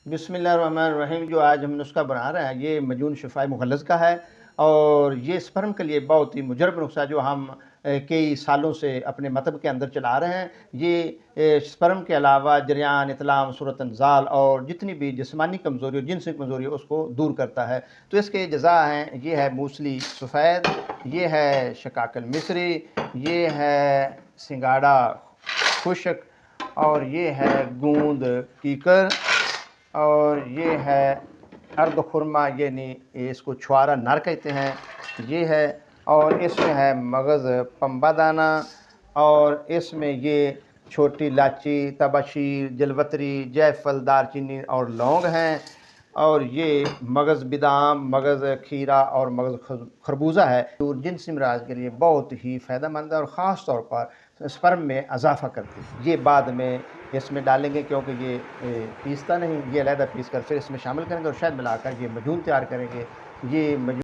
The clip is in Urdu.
بسم اللہ الرحمن الرحیم۔ جو آج ہم نسخہ بنا رہے ہیں یہ مجون شفائے مغلظ کا ہے، اور یہ سپرم کے لیے بہت ہی مجرب نسخہ جو ہم کئی سالوں سے اپنے مطب کے اندر چلا رہے ہیں۔ یہ سپرم کے علاوہ جریان، اطلام، صورت انزال اور جتنی بھی جسمانی کمزوری اور جنسی کمزوری ہے اس کو دور کرتا ہے۔ تو اس کے اجزاء ہیں، یہ ہے موسلی سفید، یہ ہے شقاق مصری، یہ ہے سنگاڑا خشک، اور یہ ہے گوند کیکر، اور یہ ہے ارد خرما، یعنی اس کو چھوارا نر کہتے ہیں، یہ ہے، اور اس میں ہے مغز پمبا دانہ، اور اس میں یہ چھوٹی الائچی، تباشیر، جلوتری، جائفل، دار چینی اور لونگ ہیں، اور یہ مغز بادام، مغز کھیرا اور مغز خربوزہ ہے۔ اور جنسی امراض کے لیے بہت ہی فائدہ مند ہے، اور خاص طور پر سپرم میں اضافہ کرتی ہے۔ یہ بعد میں اس میں ڈالیں گے کیونکہ یہ پیستا نہیں، یہ علیحدہ پیس کر پھر اس میں شامل کریں گے اور شہد ملا کر یہ مجون تیار کریں گے۔ یہ مجون